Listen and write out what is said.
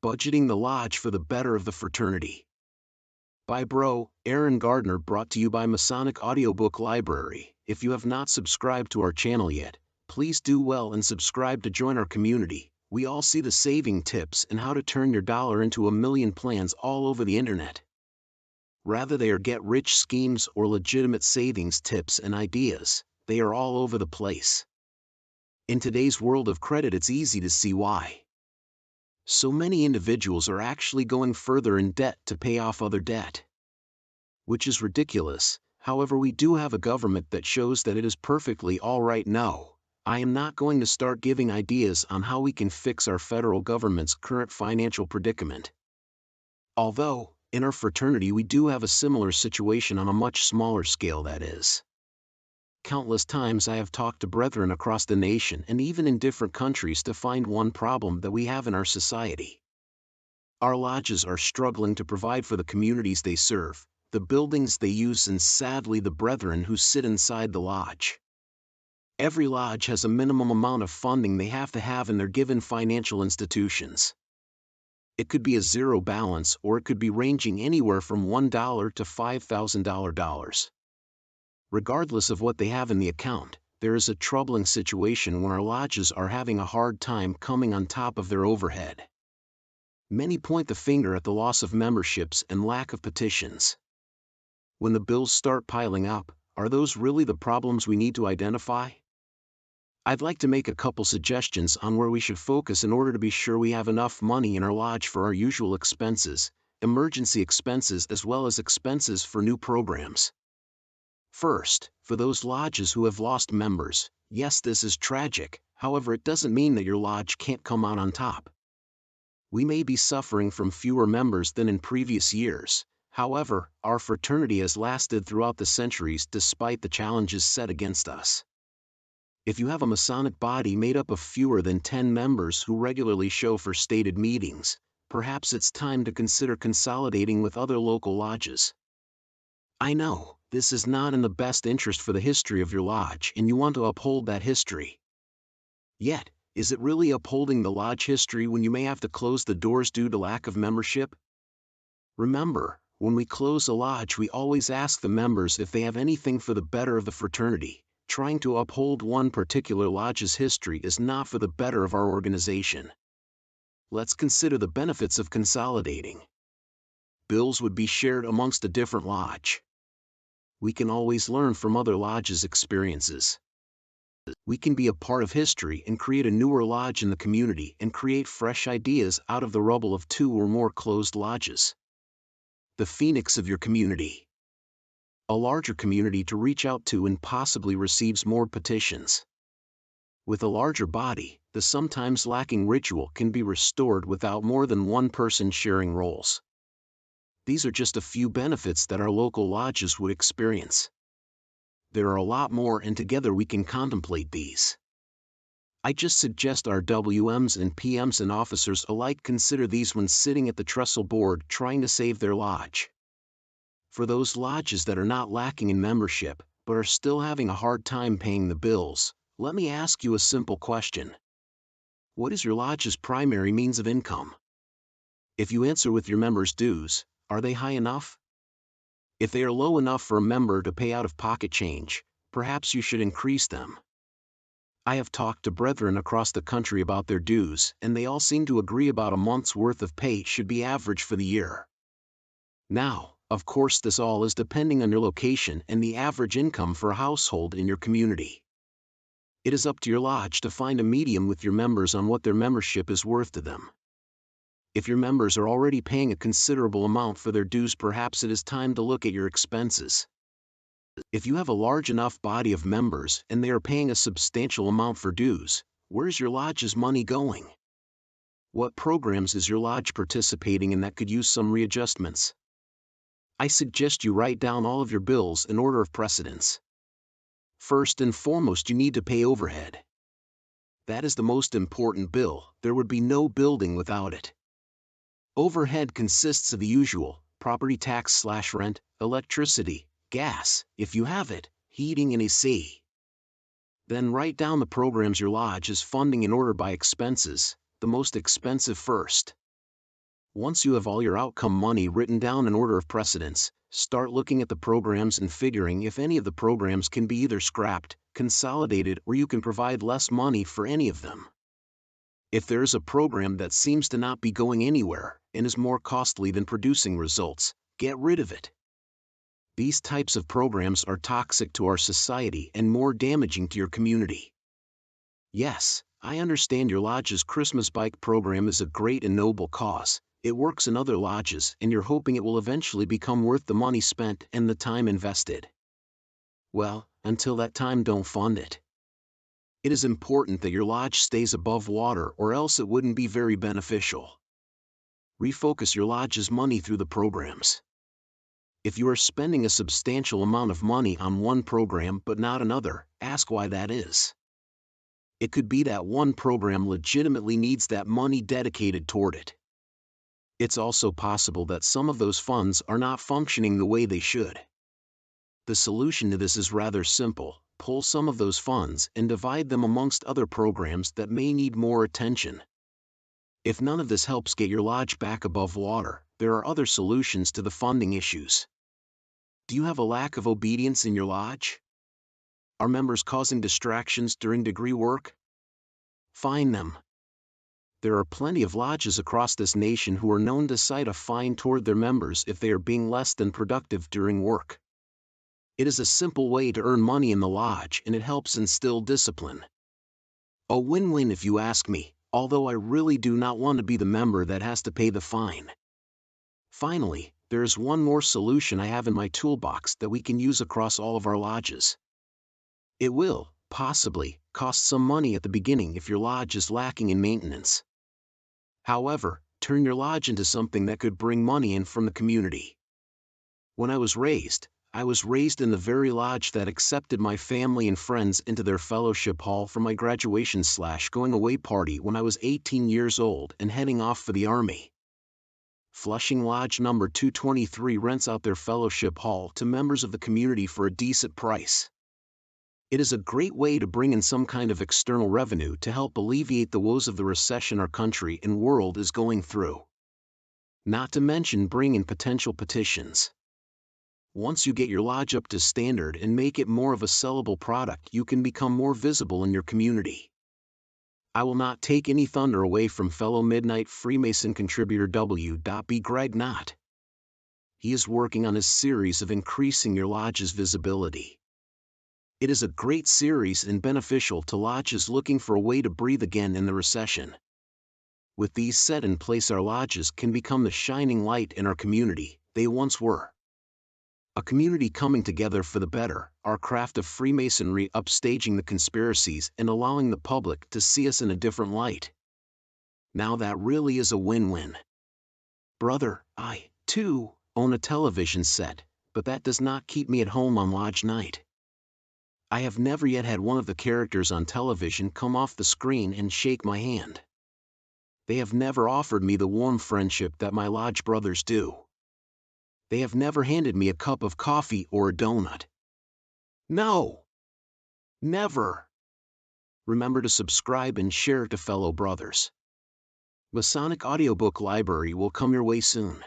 Budgeting the Lodge for the Better of the Fraternity. By Bro, Aaron Gardner, brought to you by Masonic Audiobook Library. If you have not subscribed to our channel yet, please do well and subscribe to join our community. We all see the saving tips and how to turn your dollar into a million plans all over the internet. Rather they are get-rich schemes or legitimate savings tips and ideas, they are all over the place. In today's world of credit, it's easy to see why so many individuals are actually going further in debt to pay off other debt. Which is ridiculous. However, we do have a government that shows that it is perfectly all right. No, I am not going to start giving ideas on how we can fix our federal government's current financial predicament. Although, in our fraternity we do have a similar situation on a much smaller scale, that is. Countless times I have talked to brethren across the nation and even in different countries to find one problem that we have in our society. Our lodges are struggling to provide for the communities they serve, the buildings they use, and sadly the brethren who sit inside the lodge. Every lodge has a minimum amount of funding they have to have in their given financial institutions. It could be a zero balance, or it could be ranging anywhere from $1 to $5,000. Regardless of what they have in the account, there is a troubling situation when our lodges are having a hard time coming on top of their overhead. Many point the finger at the loss of memberships and lack of petitions. When the bills start piling up, are those really the problems we need to identify? I'd like to make a couple suggestions on where we should focus in order to be sure we have enough money in our lodge for our usual expenses, emergency expenses, as well as expenses for new programs. First, for those lodges who have lost members, yes, this is tragic, however it doesn't mean that your lodge can't come out on top. We may be suffering from fewer members than in previous years, however, our fraternity has lasted throughout the centuries despite the challenges set against us. If you have a Masonic body made up of fewer than 10 members who regularly show for stated meetings, perhaps it's time to consider consolidating with other local lodges. I know, this is not in the best interest for the history of your lodge and you want to uphold that history. Yet, is it really upholding the lodge history when you may have to close the doors due to lack of membership? Remember, when we close a lodge we always ask the members if they have anything for the better of the fraternity. Trying to uphold one particular lodge's history is not for the better of our organization. Let's consider the benefits of consolidating. Bills would be shared amongst a different lodge. We can always learn from other lodges' experiences. We can be a part of history and create a newer lodge in the community and create fresh ideas out of the rubble of 2 or more closed lodges. The phoenix of your community. A larger community to reach out to and possibly receives more petitions. With a larger body, the sometimes lacking ritual can be restored without more than one person sharing roles. These are just a few benefits that our local lodges would experience. There are a lot more, and together we can contemplate these. I just suggest our WMs and PMs and officers alike consider these when sitting at the trestle board trying to save their lodge. For those lodges that are not lacking in membership, but are still having a hard time paying the bills, let me ask you a simple question. What is your lodge's primary means of income? If you answer with your members' dues, are they high enough? If they are low enough for a member to pay out of pocket change, perhaps you should increase them. I have talked to brethren across the country about their dues, and they all seem to agree about a month's worth of pay should be average for the year. Now, of course, this all is depending on your location and the average income for a household in your community. It is up to your lodge to find a medium with your members on what their membership is worth to them. If your members are already paying a considerable amount for their dues, perhaps it is time to look at your expenses. If you have a large enough body of members and they are paying a substantial amount for dues, where's your lodge's money going? What programs is your lodge participating in that could use some readjustments? I suggest you write down all of your bills in order of precedence. First and foremost, you need to pay overhead. That is the most important bill. There would be no building without it. Overhead consists of the usual, property tax/rent, electricity, gas, if you have it, heating and AC. Then write down the programs your lodge is funding in order by expenses, the most expensive first. Once you have all your outcome money written down in order of precedence, start looking at the programs and figuring if any of the programs can be either scrapped, consolidated, or you can provide less money for any of them. If there is a program that seems to not be going anywhere and is more costly than producing results, get rid of it. These types of programs are toxic to our society and more damaging to your community. Yes, I understand your lodge's Christmas bike program is a great and noble cause. It works in other lodges and you're hoping it will eventually become worth the money spent and the time invested. Well, until that time, don't fund it. It is important that your lodge stays above water or else it wouldn't be very beneficial. Refocus your lodge's money through the programs. If you are spending a substantial amount of money on one program but not another, ask why that is. It could be that one program legitimately needs that money dedicated toward it. It's also possible that some of those funds are not functioning the way they should. The solution to this is rather simple: pull some of those funds and divide them amongst other programs that may need more attention. If none of this helps get your lodge back above water, there are other solutions to the funding issues. Do you have a lack of obedience in your lodge? Are members causing distractions during degree work? Fine them. There are plenty of lodges across this nation who are known to cite a fine toward their members if they are being less than productive during work. It is a simple way to earn money in the lodge and it helps instill discipline. A win-win if you ask me, although I really do not want to be the member that has to pay the fine. Finally, there is one more solution I have in my toolbox that we can use across all of our lodges. It will, possibly, cost some money at the beginning if your lodge is lacking in maintenance. However, turn your lodge into something that could bring money in from the community. When I was raised in the very lodge that accepted my family and friends into their fellowship hall for my graduation/going away party when I was 18 years old and heading off for the Army. Flushing Lodge number 223 rents out their fellowship hall to members of the community for a decent price. It is a great way to bring in some kind of external revenue to help alleviate the woes of the recession our country and world is going through. Not to mention bring in potential petitions. Once you get your lodge up to standard and make it more of a sellable product, you can become more visible in your community. I will not take any thunder away from fellow Midnight Freemason contributor W.B. Greg Knott. He is working on his series of increasing your lodge's visibility. It is a great series and beneficial to lodges looking for a way to breathe again in the recession. With these set in place, our lodges can become the shining light in our community they once were. A community coming together for the better, our craft of Freemasonry upstaging the conspiracies and allowing the public to see us in a different light. Now that really is a win-win. Brother, I, too, own a television set, but that does not keep me at home on lodge night. I have never yet had one of the characters on television come off the screen and shake my hand. They have never offered me the warm friendship that my lodge brothers do. They have never handed me a cup of coffee or a donut. No! Never! Remember to subscribe and share to fellow brothers. Masonic audiobook library will come your way soon.